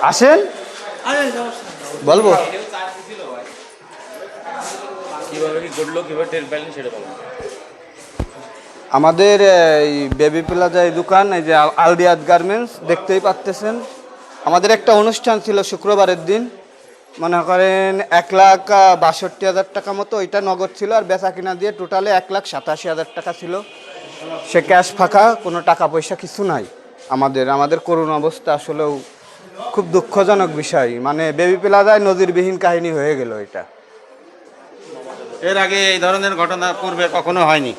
আসেন, বলবো আমাদের এই বেবি প্লাজা এই দোকান, এই যে আলদিয়াত গার্মেন্টস দেখতেই পাচ্তেছেন। আমাদের একটা অনুষ্ঠান ছিল শুক্রবারের দিন, মনে করেন 1,62,000 টাকা মতো ওইটা নগদ ছিল, আর বেচা কিনা দিয়ে টোটালে 1,87,000 টাকা ছিল। সে ক্যাশ ফাঁকা, কোনো টাকা পয়সা কিছু নাই। আমাদের করুণ অবস্থা আসলেও খুব দুঃখজনক বিষয়, মানে বেবি প্লাজায় নজিরবিহীন কাহিনী হয়ে গেল এটা। এর আগে এই ধরনের ঘটনা পূর্বে কখনো হয়নি।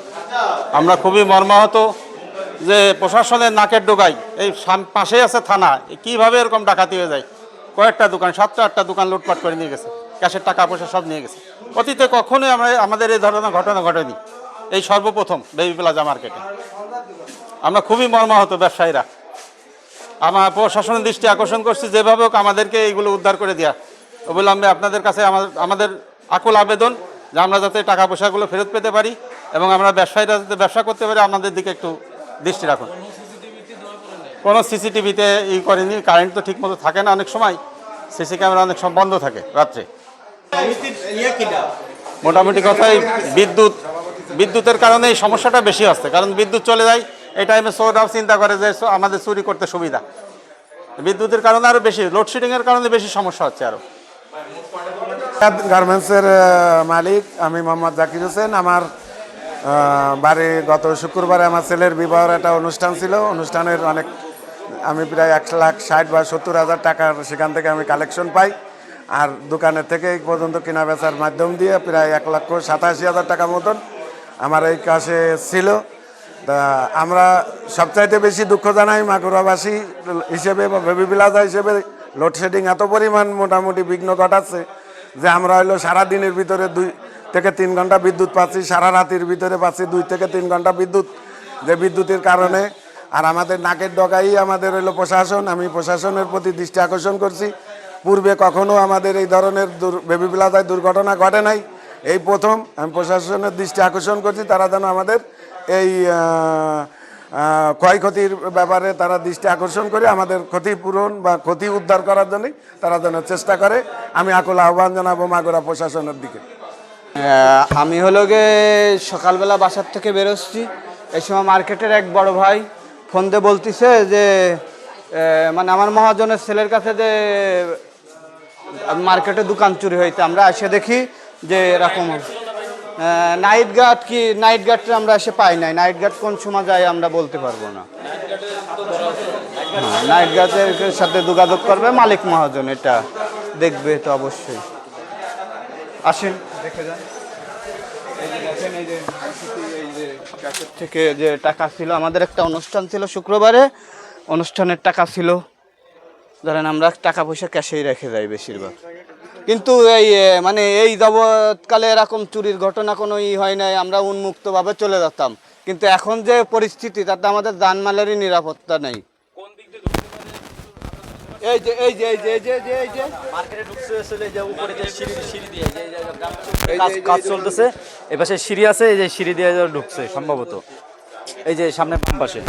আমরা খুবই মর্মাহত যে প্রশাসনের নাকের ডোগায় এই পাশেই আছে থানা, কীভাবে এরকম ডাকাতি হয়ে যায়। কয়েকটা দোকান, 7-8টা দোকান লুটপাট করে নিয়ে গেছে, ক্যাশের টাকা পয়সা সব নিয়ে গেছে। অতীতে কখনোই আমাদের এই ধরনের ঘটনা ঘটেনি, এই সর্বপ্রথম বেবি প্লাজা মার্কেটে। আমরা খুবই মর্মাহত ব্যবসায়ীরা। আমার প্রশাসনের দৃষ্টি আকর্ষণ করছি যেভাবে হোক আমাদেরকে এইগুলো উদ্ধার করে দেওয়া। অবিলম্বে আপনাদের কাছে আমাদের আকুল আবেদন যে আমরা যাতে টাকা পয়সাগুলো ফেরত পেতে পারি এবং আমরা ব্যবসায়ীরা যাতে ব্যবসা করতে পারি, আমাদের দিকে একটু দৃষ্টি রাখুন। কোনো সিসিটিভিতে করেনি, কারেন্ট তো ঠিক মতো থাকে না, অনেক সময় সিসি ক্যামেরা অনেক সময় বন্ধ থাকে রাত্রে। মোটামুটি কথাই বিদ্যুতের কারণে এই সমস্যাটা বেশি আসছে, কারণ বিদ্যুৎ চলে যায় এই টাইমে। চোরাও চিন্তা করে যে আমাদের চুরি করতে সুবিধা, বিদ্যুতের কারণে আরও বেশি, লোডশেডিংয়ের কারণে বেশি সমস্যা হচ্ছে আরও। গার্মেন্টসের মালিক আমি মোহাম্মদ জাকির হোসেন। আমার বাড়ি গত শুক্রবারে আমার ছেলের বিবাহের একটা অনুষ্ঠান ছিল। অনুষ্ঠানের আমি প্রায় 1,60,000 বা 70,000 টাকার সেখান থেকে আমি কালেকশন পাই। আর দোকানের থেকে এই পর্যন্ত কেনা বেচার মাধ্যম দিয়ে প্রায় 1,87,000 টাকা মতন আমার এই কাছে ছিল। তা আমরা সবচাইতে বেশি দুঃখ জানাই মাগুরাবাসী হিসেবে বা বেবি প্লাজা হিসেবে, লোডশেডিং এত পরিমাণ মোটামুটি বিঘ্ন ঘটাচ্ছে যে আমরা হলো সারাদিনের ভিতরে 2 থেকে 3 ঘন্টা বিদ্যুৎ পাচ্ছি, সারা রাতের ভিতরে পাচ্ছি 2 থেকে 3 ঘন্টা বিদ্যুৎ। যে বিদ্যুতের কারণে আর আমাদের নাকের ডগাই আমাদের হলো প্রশাসন। আমি প্রশাসনের প্রতি দৃষ্টি আকর্ষণ করছি, পূর্বে কখনো আমাদের এই ধরনের বেবি প্লাজায় দুর্ঘটনা ঘটে নাই, এই প্রথম। আমি প্রশাসনের দৃষ্টি আকর্ষণ করছি তারা যেন আমাদের এই ক্ষয়ক্ষতির ব্যাপারে তারা দৃষ্টি আকর্ষণ করে আমাদের ক্ষতিপূরণ বা ক্ষতি উদ্ধার করার জন্য তারা যেন চেষ্টা করে। আমি আকুল আহ্বান জানাবো মাগুরা প্রশাসনের দিকে। আমি হলো গে সকালবেলা বাসার থেকে বেরোচ্ছি, এই সময় মার্কেটের এক বড় ভাই ফোন দিয়ে বলতেছে যে মানে আমার মহাজনের ছেলের কাছে যে মার্কেটে দোকান চুরি হইতে। আমরা এসে দেখি যে এরকম নাইট গার্ডটা আমরা এসে পাই নাই। নাইট গার্ড কোন সময় যায় আমরা বলতে পারবো না। নাইট গার্ডের সাথে যোগাযোগ করবে মালিক মহাজন, এটা দেখবে তো অবশ্যই। আসেন দেখে যান। এই যে দেখেন, এই যে ক্যাশের থেকে যে টাকা ছিল, আমাদের একটা অনুষ্ঠান ছিল শুক্রবারে, অনুষ্ঠানের টাকা ছিল। ধরেন আমরা টাকা পয়সা ক্যাশেই রেখে যাই বেশিরভাগ, কিন্তু এই মানে এই যাবৎকালে এরকম চুরির ঘটনা কোনো হয় নাই, আমরা উন্মুক্তভাবে চলে যেতাম। কিন্তু এখন যে পরিস্থিতি তাতে আমাদের জানমালেরই নিরাপত্তা নেই। এই যে এই যে এই যে এই যে এই যে মার্কেটে ঢুকছে আসলে যে উপরে যে সিঁড়ি দিয়ে যে কাজ চলতেছে, এপাশে সিঁড়ি আছে, এই যে সিঁড়ি দিয়ে ঢুকছে সম্ভবত, এই যে সামনে বাম পাশে।